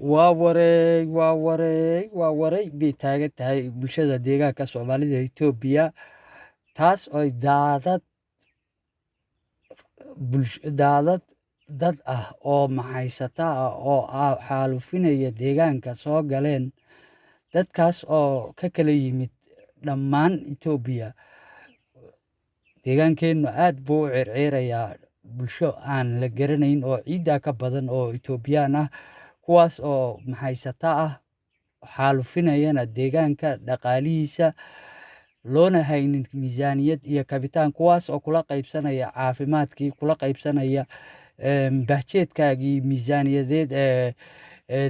waa wareeg bay taagan tahay bulshada deegaanka Soomaalida Itoobiya taas oo daadad dad ah oo maxaysata ah oo xaalufinaya deegaanka soo galeen dadkaas oo ka kala yimid dhammaan Itoobiya. Deegaankeennu aad buu u circirayaa bulsho aan la garanayn oo ciidda ka badan oo Itoobiyaan ah kuwaas oo maxaysata ah xaalufinayana deegaanka dhaqaalihiisa loona haynin miisaaniyad iyo kabitaan kuwaas oo kula qaybsanaya caafimaadkii kula qaybsanaya bahjeedkaagii miisaaniyadeed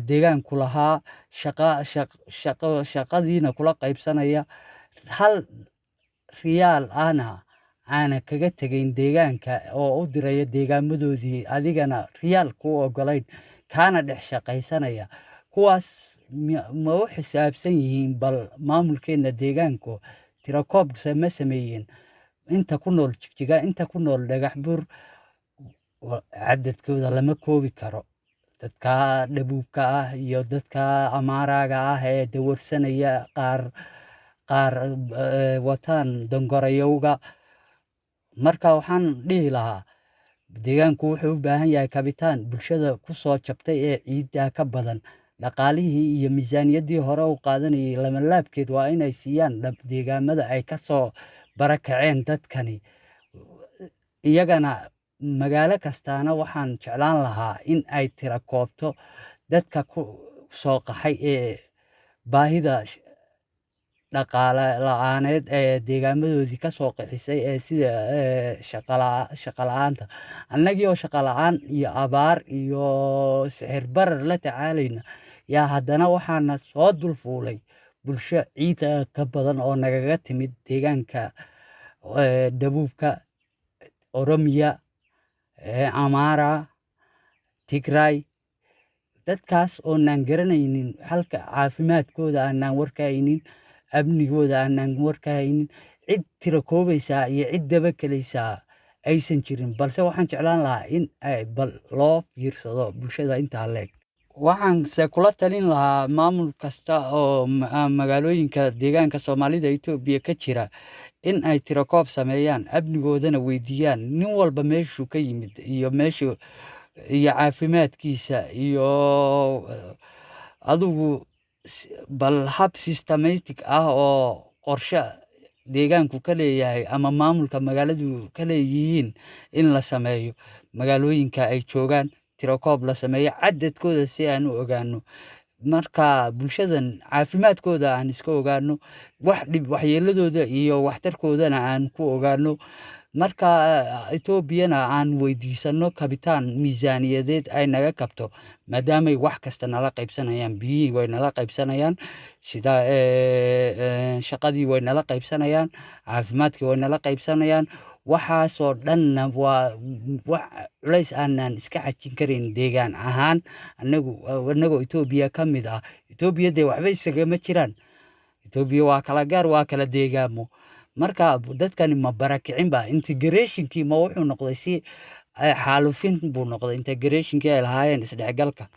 deegaanku lahaa shaqadiina kula qaybsanaya hal riyaal aana kaga tegayn deegaanka oo u diraya deegaamadoodii adigana riyaal kuu ogolayn kaana dhex shaqaysanaya kuwaas ma u xisaabsan yihiin bal maamulkeena deegaanku tirakoobse ma sameeyeen inta ku nool jigjiga inta ku nool dhagax buur cadadkooda lama koobi karo dadka dhabuubka ah iyo dadka amaaraaga ah ee dawarsanaya qaar wataan dongorayowga marka waxaan dhihi lahaa deegaanku wuxuu u baahan yahay kabitaan bulshada ku soo jabtay ee ciidda ka badan dhaqaalihii iyo miisaaniyaddii hore u qaadanayay lamalaabkeed waa inay siiyaan deegaamada ay ka soo barakaceen dadkani iyagana magaalo kastaana waxaan jeclaan lahaa in ay tira koobto dadka ku soo qaxay ee baahida dhaqaale la'aaneed ee deegaamadoodii ka soo qaxisay ee sida shaqo la'aanta annagii oo shaqo la'aan iyo abaar iyo sicir barar la tacaalayna yaa haddana waxaana soo dul fuulay bulsho ciidda ka badan oo nagaga timid deegaanka dhabuubka oromiya amaara tigray dadkaas oonaan garanaynin halka caafimaadkooda aanaan warkahaynin amnigooda aanaan warkahaynin cid tira koobaysaa iyo cid daba gelaysaa aysan jirin balse waxaan jeclaan lahaa in bal loo fiirsado bulshada intaa leeg waxaanse kula talin lahaa maamul kasta oo magaalooyinka deegaanka Soomaalida Itoobiya ka jira in ay tirakoob sameeyaan amnigoodana weydiiyaan nin walba meeshuu ka yimid iyo meeshuu iyo caafimaadkiisa iyo adigu bal hab systematic ah oo qorshe deegaanku ka leeyahay ama maamulka magaaladu ka leeyihiin in la sameeyo magaalooyinka ay joogaan tirakoob la sameeyo cadadkooda si aan u ogaano marka bulshadan caafimaadkooda aan iska ogaano waxyeeladooda iyo waxtarkoodana aan ku ogaano marka Itoobiyana aan weydiisano kabitaan miisaaniyadeed ay naga kabto maadaamay wax kasta nala qaybsanayaan biyihii way nala qaybsanayaan sida shaqadii way nala qaybsanayaan caafimaadkii way nala qaybsanayaan waxaasoo dhanna waa wax culays aanaan iska xajin karin deegaan ahaan annagoo Itoobiya ka mid ah Itoobiya dee waxba isagama jiraan Itoobiya waa kala gaar waa kala deegaamo marka dadkani ma barakicin ba integrationkii ma wuxuu noqday si xaalufin buu noqday integrationkii ay lahaayeen isdhexgalka